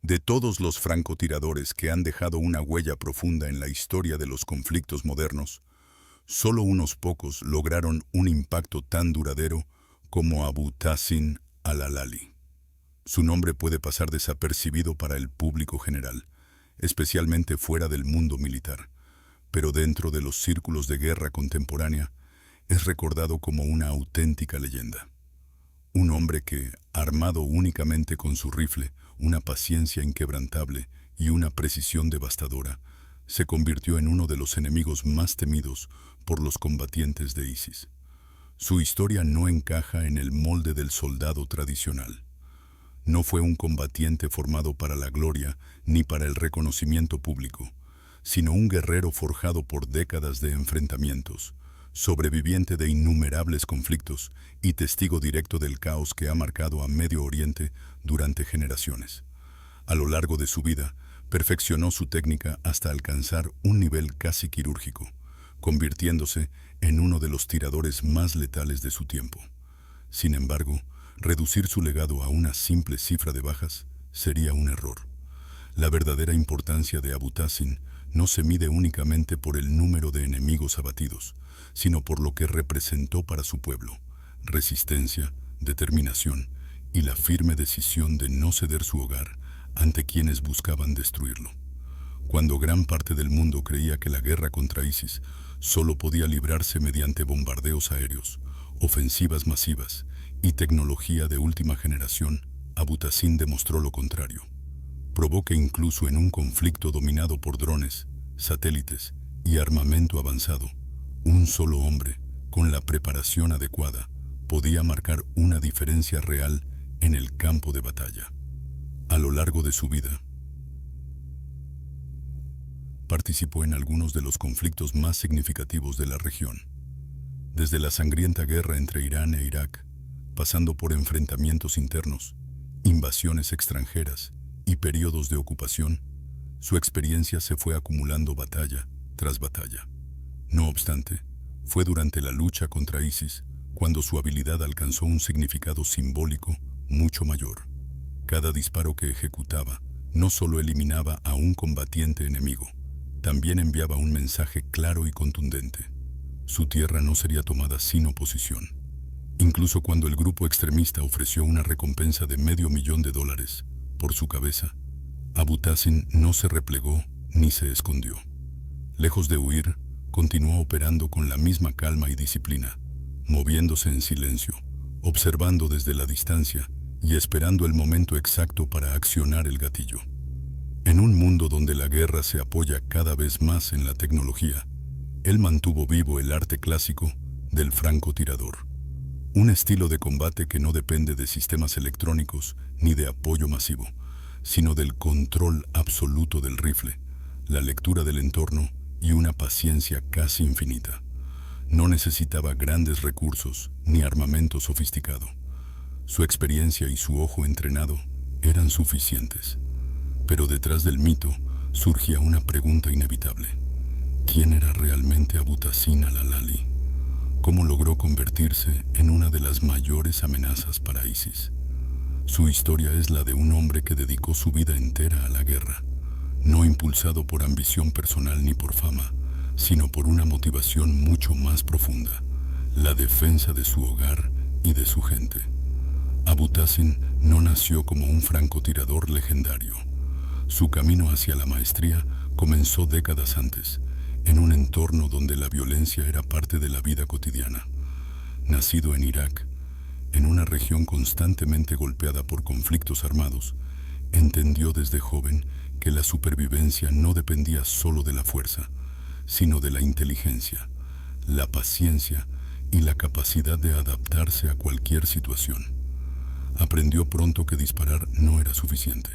De todos los francotiradores que han dejado una huella profunda en la historia de los conflictos modernos, solo unos pocos lograron un impacto tan duradero como Abu Tahsin al-Alali. Su nombre puede pasar desapercibido para el público general, especialmente fuera del mundo militar, pero dentro de los círculos de guerra contemporánea es recordado como una auténtica leyenda. Un hombre que, armado únicamente con su rifle, una paciencia inquebrantable y una precisión devastadora, se convirtió en uno de los enemigos más temidos por los combatientes de ISIS. Su historia no encaja en el molde del soldado tradicional. No fue un combatiente formado para la gloria ni para el reconocimiento público, sino un guerrero forjado por décadas de enfrentamientos, sobreviviente de innumerables conflictos y testigo directo del caos que ha marcado a Medio Oriente durante generaciones. A lo largo de su vida, perfeccionó su técnica hasta alcanzar un nivel casi quirúrgico, convirtiéndose en uno de los tiradores más letales de su tiempo. Sin embargo, reducir su legado a una simple cifra de bajas sería un error. La verdadera importancia de Abu Tahsin no se mide únicamente por el número de enemigos abatidos, sino por lo que representó para su pueblo: resistencia, determinación y la firme decisión de no ceder su hogar ante quienes buscaban destruirlo. Cuando gran parte del mundo creía que la guerra contra ISIS solo podía librarse mediante bombardeos aéreos, ofensivas masivas y tecnología de última generación, Abu Tahsin demostró lo contrario. Probó que incluso en un conflicto dominado por drones, satélites y armamento avanzado, un solo hombre, con la preparación adecuada, podía marcar una diferencia real en el campo de batalla. A lo largo de su vida, participó en algunos de los conflictos más significativos de la región. Desde la sangrienta guerra entre Irán e Irak, pasando por enfrentamientos internos, invasiones extranjeras y periodos de ocupación, su experiencia se fue acumulando batalla tras batalla. No obstante, fue durante la lucha contra ISIS cuando su habilidad alcanzó un significado simbólico mucho mayor. Cada disparo que ejecutaba no solo eliminaba a un combatiente enemigo, también enviaba un mensaje claro y contundente. Su tierra no sería tomada sin oposición. Incluso cuando el grupo extremista ofreció una recompensa de $500,000 por su cabeza, Abu Tahsin no se replegó ni se escondió. Lejos de huir, continuó operando con la misma calma y disciplina, moviéndose en silencio, observando desde la distancia y esperando el momento exacto para accionar el gatillo. En un mundo donde la guerra se apoya cada vez más en la tecnología, él mantuvo vivo el arte clásico del francotirador. Un estilo de combate que no depende de sistemas electrónicos ni de apoyo masivo, sino del control absoluto del rifle, la lectura del entorno y una paciencia casi infinita. No necesitaba grandes recursos ni armamento sofisticado. Su experiencia y su ojo entrenado eran suficientes. Pero detrás del mito surgía una pregunta inevitable. ¿Quién era realmente Abu Tahsin al-Alali? ¿Cómo logró convertirse en una de las mayores amenazas para ISIS? Su historia es la de un hombre que dedicó su vida entera a la guerra, no impulsado por ambición personal ni por fama, sino por una motivación mucho más profunda: la defensa de su hogar y de su gente. Abu Tahsin no nació como un francotirador legendario. Su camino hacia la maestría comenzó décadas antes, en un entorno donde la violencia era parte de la vida cotidiana. Nacido en Irak, en una región constantemente golpeada por conflictos armados, entendió desde joven que la supervivencia no dependía solo de la fuerza, sino de la inteligencia, la paciencia y la capacidad de adaptarse a cualquier situación. Aprendió pronto que disparar no era suficiente.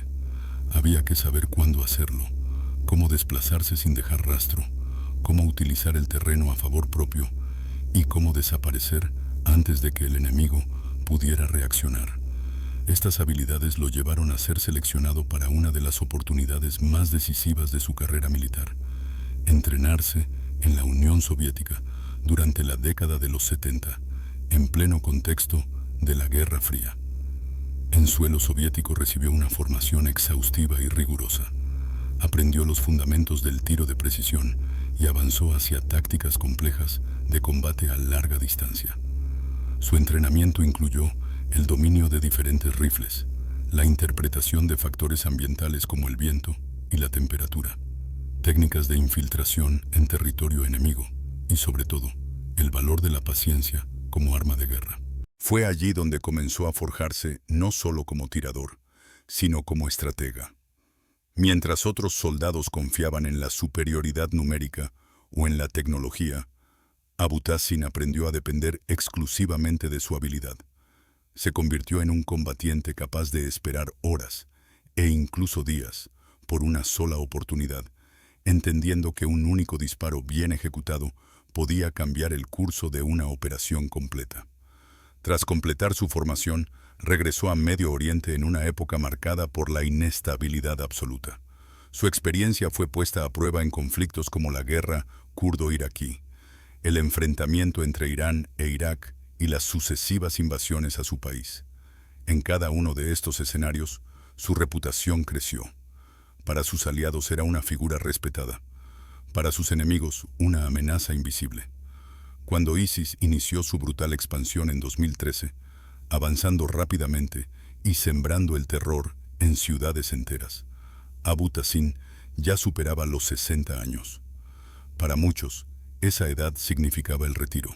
Había que saber cuándo hacerlo, cómo desplazarse sin dejar rastro, cómo utilizar el terreno a favor propio y cómo desaparecer antes de que el enemigo pudiera reaccionar. Estas habilidades lo llevaron a ser seleccionado para una de las oportunidades más decisivas de su carrera militar: entrenarse en la Unión Soviética durante la década de los 70, en pleno contexto de la Guerra Fría. En suelo soviético recibió una formación exhaustiva y rigurosa. Aprendió los fundamentos del tiro de precisión y avanzó hacia tácticas complejas de combate a larga distancia. Su entrenamiento incluyó el dominio de diferentes rifles, la interpretación de factores ambientales como el viento y la temperatura, técnicas de infiltración en territorio enemigo y, sobre todo, el valor de la paciencia como arma de guerra. Fue allí donde comenzó a forjarse no solo como tirador, sino como estratega. Mientras otros soldados confiaban en la superioridad numérica o en la tecnología, Abutassin aprendió a depender exclusivamente de su habilidad. Se convirtió en un combatiente capaz de esperar horas e incluso días por una sola oportunidad, entendiendo que un único disparo bien ejecutado podía cambiar el curso de una operación completa. Tras completar su formación, regresó a Medio Oriente en una época marcada por la inestabilidad absoluta. Su experiencia fue puesta a prueba en conflictos como la guerra kurdo-iraquí, el enfrentamiento entre Irán e Irak y las sucesivas invasiones a su país. En cada uno de estos escenarios, su reputación creció. Para sus aliados era una figura respetada. Para sus enemigos, una amenaza invisible. Cuando ISIS inició su brutal expansión en 2013, avanzando rápidamente y sembrando el terror en ciudades enteras, Abutassin ya superaba los 60 años. Para muchos, esa edad significaba el retiro.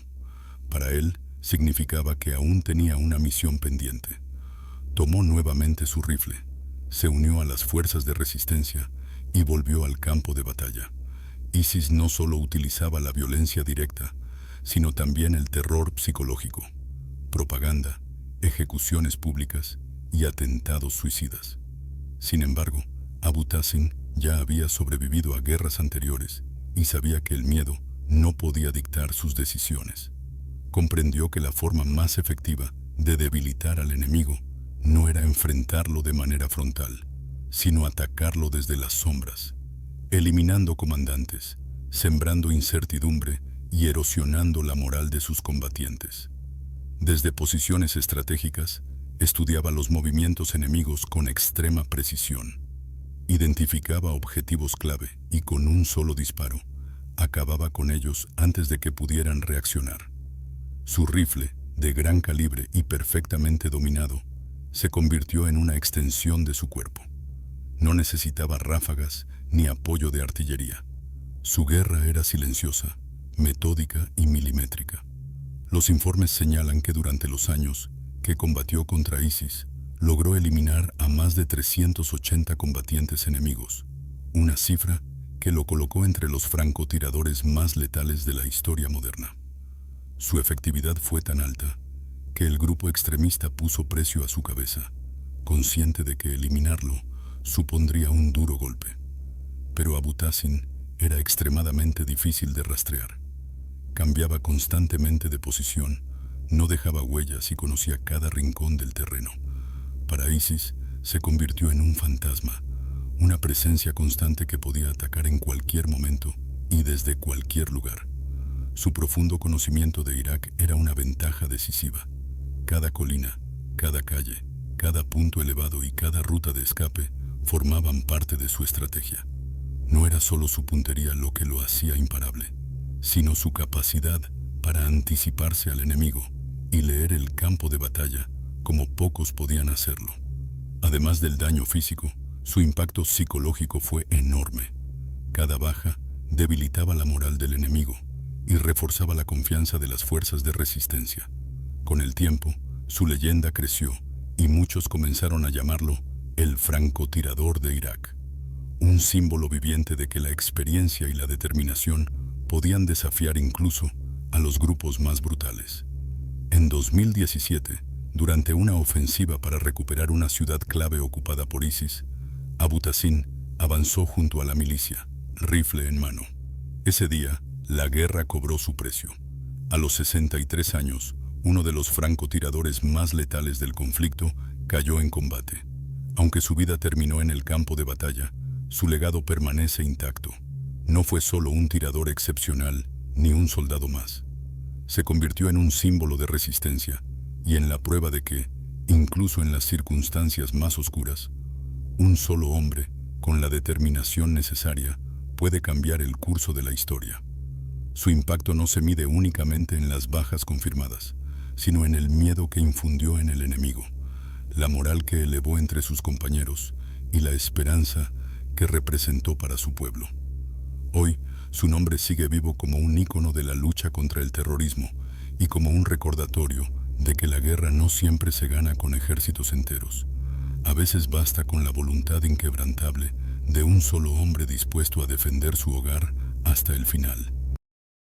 Para él, significaba que aún tenía una misión pendiente. Tomó nuevamente su rifle, se unió a las fuerzas de resistencia y volvió al campo de batalla. ISIS no solo utilizaba la violencia directa, sino también el terror psicológico, propaganda, ejecuciones públicas y atentados suicidas. Sin embargo, Abutassin ya había sobrevivido a guerras anteriores y sabía que el miedo no podía dictar sus decisiones. Comprendió que la forma más efectiva de debilitar al enemigo no era enfrentarlo de manera frontal, sino atacarlo desde las sombras, eliminando comandantes, sembrando incertidumbre y erosionando la moral de sus combatientes. Desde posiciones estratégicas, estudiaba los movimientos enemigos con extrema precisión. Identificaba objetivos clave y con un solo disparo, acababa con ellos antes de que pudieran reaccionar. Su rifle, de gran calibre y perfectamente dominado, se convirtió en una extensión de su cuerpo. No necesitaba ráfagas ni apoyo de artillería. Su guerra era silenciosa, metódica y milimétrica. Los informes señalan que durante los años que combatió contra ISIS, logró eliminar a más de 380 combatientes enemigos, una cifra que lo colocó entre los francotiradores más letales de la historia moderna. Su efectividad fue tan alta que el grupo extremista puso precio a su cabeza, consciente de que eliminarlo supondría un duro golpe. Pero Abutassin era extremadamente difícil de rastrear. Cambiaba constantemente de posición, no dejaba huellas y conocía cada rincón del terreno. Para ISIS se convirtió en un fantasma, una presencia constante que podía atacar en cualquier momento y desde cualquier lugar. Su profundo conocimiento de Irak era una ventaja decisiva. Cada colina, cada calle, cada punto elevado y cada ruta de escape formaban parte de su estrategia. No era solo su puntería lo que lo hacía imparable, sino su capacidad para anticiparse al enemigo y leer el campo de batalla como pocos podían hacerlo. Además del daño físico, su impacto psicológico fue enorme. Cada baja debilitaba la moral del enemigo y reforzaba la confianza de las fuerzas de resistencia. Con el tiempo, su leyenda creció y muchos comenzaron a llamarlo el francotirador de Irak, un símbolo viviente de que la experiencia y la determinación podían desafiar incluso a los grupos más brutales. En 2017, durante una ofensiva para recuperar una ciudad clave ocupada por ISIS, Abutassin avanzó junto a la milicia, rifle en mano. Ese día, la guerra cobró su precio. A los 63 años, uno de los francotiradores más letales del conflicto cayó en combate. Aunque su vida terminó en el campo de batalla, su legado permanece intacto. No fue solo un tirador excepcional, ni un soldado más. Se convirtió en un símbolo de resistencia y en la prueba de que, Incluso en las circunstancias más oscuras, un solo hombre, con la determinación necesaria, puede cambiar el curso de la historia. Su impacto no se mide únicamente en las bajas confirmadas, sino en el miedo que infundió en el enemigo, la moral que elevó entre sus compañeros y la esperanza que representó para su pueblo. Hoy, su nombre sigue vivo como un ícono de la lucha contra el terrorismo y como un recordatorio de que la guerra no siempre se gana con ejércitos enteros. A veces basta con la voluntad inquebrantable de un solo hombre dispuesto a defender su hogar hasta el final.